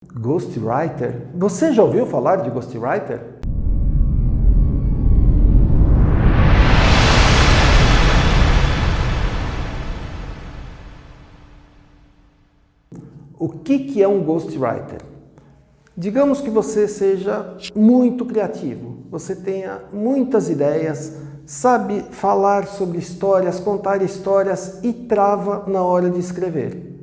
Ghostwriter? Você já ouviu falar de Ghostwriter? O que é um Ghostwriter? Digamos que você seja muito criativo, você tenha muitas ideias, sabe falar sobre histórias, contar histórias e trava na hora de escrever.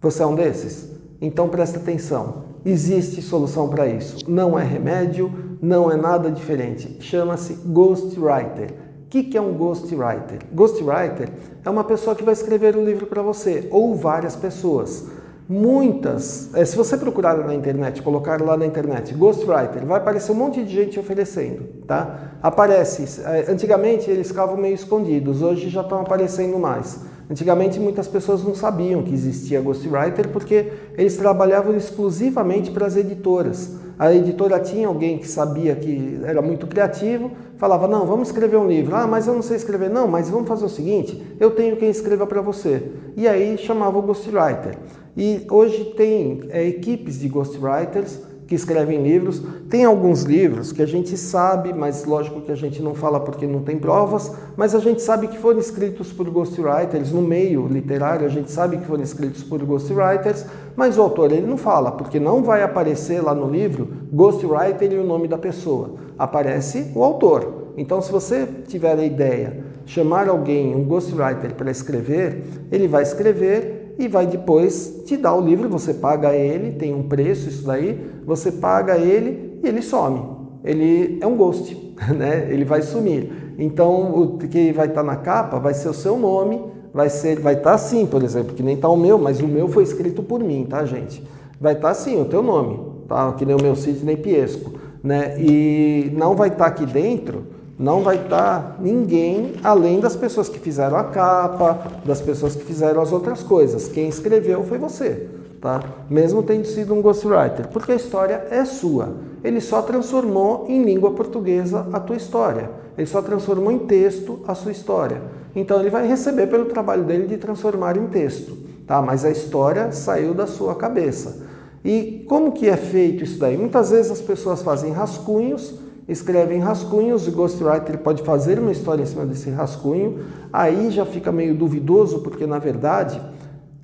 Você é um desses? Então presta atenção, existe solução para isso. Não é remédio, não é nada diferente. Chama-se Ghostwriter. O que é um Ghostwriter? Ghostwriter é uma pessoa que vai escrever um livro para você, ou várias pessoas. Muitas, se você procurar na internet, colocar lá na internet Ghostwriter, vai aparecer um monte de gente oferecendo, tá? Aparece, antigamente eles ficavam meio escondidos, hoje já estão aparecendo mais. Antigamente muitas pessoas não sabiam que existia Ghostwriter porque eles trabalhavam exclusivamente para as editoras. A editora tinha alguém que sabia que era muito criativo, falava, não, vamos escrever um livro. Ah, mas eu não sei escrever. Não, mas vamos fazer o seguinte, eu tenho quem escreva para você. E aí chamava o Ghostwriter. E hoje tem equipes de Ghostwriters que escrevem livros. Tem alguns livros que a gente sabe, mas lógico que a gente não fala porque não tem provas, mas a gente sabe que foram escritos por Ghostwriters, no meio literário a gente sabe que foram escritos por Ghostwriters, mas o autor ele não fala, porque não vai aparecer lá no livro Ghostwriter e o nome da pessoa, aparece o autor. Então se você tiver a ideia, chamar alguém, um Ghostwriter para escrever, ele vai escrever e vai depois te dar o livro, você paga ele, tem um preço isso daí, você paga ele e ele some. Ele é um ghost, né? Ele vai sumir. Então o que vai estar na capa vai ser o seu nome, vai estar assim, por exemplo, que nem está o meu, mas o meu foi escrito por mim, tá, gente? Vai estar assim, o teu nome, tá? Que nem o meu Sidney Piesco, né? E não vai estar aqui dentro, não vai estar ninguém além das pessoas que fizeram a capa, das pessoas que fizeram as outras coisas. Quem escreveu foi você, tá? Mesmo tendo sido um ghostwriter, porque a história é sua. Ele só transformou em língua portuguesa a tua história. Ele só transformou em texto a sua história. Então ele vai receber pelo trabalho dele de transformar em texto, tá? Mas a história saiu da sua cabeça. E como que é feito isso daí? Muitas vezes as pessoas fazem rascunhos, escrevem rascunhos, o Ghostwriter pode fazer uma história em cima desse rascunho, aí já fica meio duvidoso, porque na verdade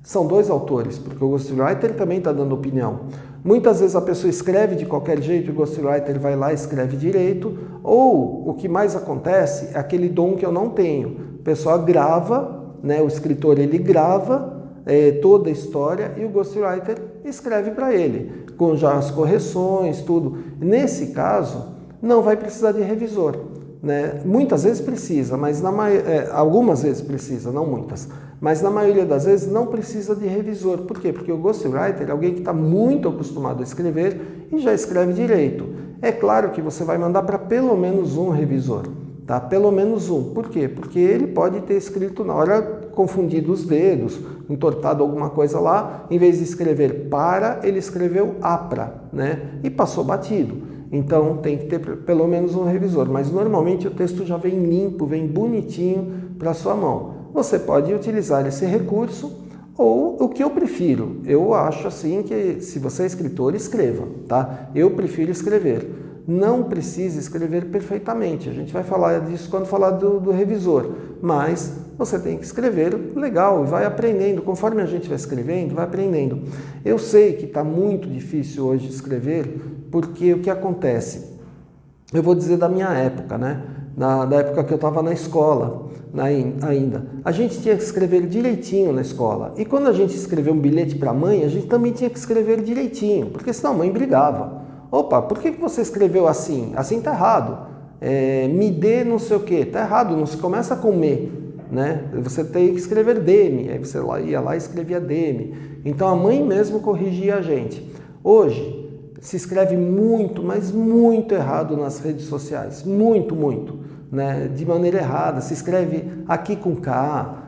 são dois autores, porque o Ghostwriter também está dando opinião. Muitas vezes a pessoa escreve de qualquer jeito, o Ghostwriter vai lá e escreve direito, ou o que mais acontece é aquele dom que eu não tenho. O pessoal grava, né, o escritor ele grava toda a história e o Ghostwriter escreve para ele, com já as correções, tudo. Nesse caso, não vai precisar de revisor, né? Muitas vezes precisa, mas algumas vezes precisa, não muitas. Mas na maioria das vezes não precisa de revisor. Por quê? Porque o Ghostwriter é alguém que está muito acostumado a escrever e já escreve direito. É claro que você vai mandar para pelo menos um revisor, tá? Pelo menos um. Por quê? Porque ele pode ter escrito na hora confundido os dedos, entortado alguma coisa lá, em vez de escrever para, ele escreveu apra, né? E passou batido. Então tem que ter pelo menos um revisor, mas normalmente o texto já vem limpo, vem bonitinho para a sua mão. Você pode utilizar esse recurso ou o que eu prefiro. Eu acho assim que se você é escritor, escreva, tá? Eu prefiro escrever. Não precisa escrever perfeitamente, a gente vai falar disso quando falar do revisor, mas você tem que escrever legal e vai aprendendo, conforme a gente vai escrevendo, vai aprendendo. Eu sei que está muito difícil hoje escrever, porque o que acontece? Eu vou dizer da minha época, né? Da época que eu estava na escola ainda. A gente tinha que escrever direitinho na escola. E quando a gente escreveu um bilhete para a mãe, a gente também tinha que escrever direitinho, porque senão a mãe brigava. Opa, por que você escreveu assim? Assim está errado. Me dê não sei o quê. Está errado, não se começa com me, né? Você tem que escrever dê-me. Aí você ia lá e escrevia dê-me. Então a mãe mesmo corrigia a gente. Hoje, se escreve muito, mas muito errado nas redes sociais. Muito, muito. Né? De maneira errada. Se escreve aqui com K.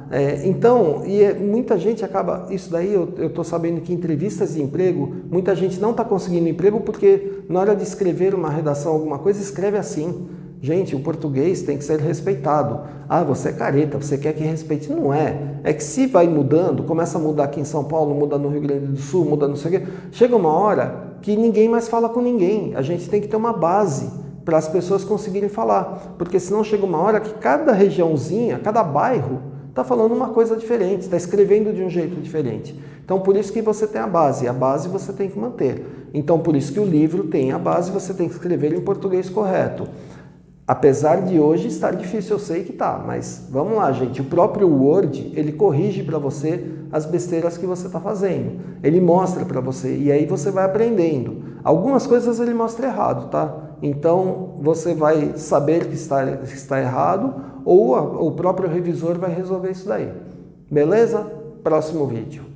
Muita gente acaba... Isso daí eu estou sabendo que em entrevistas de emprego, muita gente não está conseguindo emprego porque na hora de escrever uma redação, alguma coisa, escreve assim. Gente, o português tem que ser respeitado. Ah, você é careta, você quer que respeite. Não é. É que se vai mudando, começa a mudar aqui em São Paulo, muda no Rio Grande do Sul, muda não sei o quê, chega uma hora que ninguém mais fala com ninguém. A gente tem que ter uma base para as pessoas conseguirem falar. Porque senão chega uma hora que cada regiãozinha, cada bairro, está falando uma coisa diferente, está escrevendo de um jeito diferente. Então, por isso que você tem a base você tem que manter. Então, por isso que o livro tem a base, você tem que escrever em português correto. Apesar de hoje estar difícil, eu sei que tá, mas vamos lá, gente. O próprio Word, ele corrige para você as besteiras que você está fazendo. Ele mostra para você e aí você vai aprendendo. Algumas coisas ele mostra errado, tá? Então, você vai saber que está errado ou o próprio revisor vai resolver isso daí. Beleza? Próximo vídeo.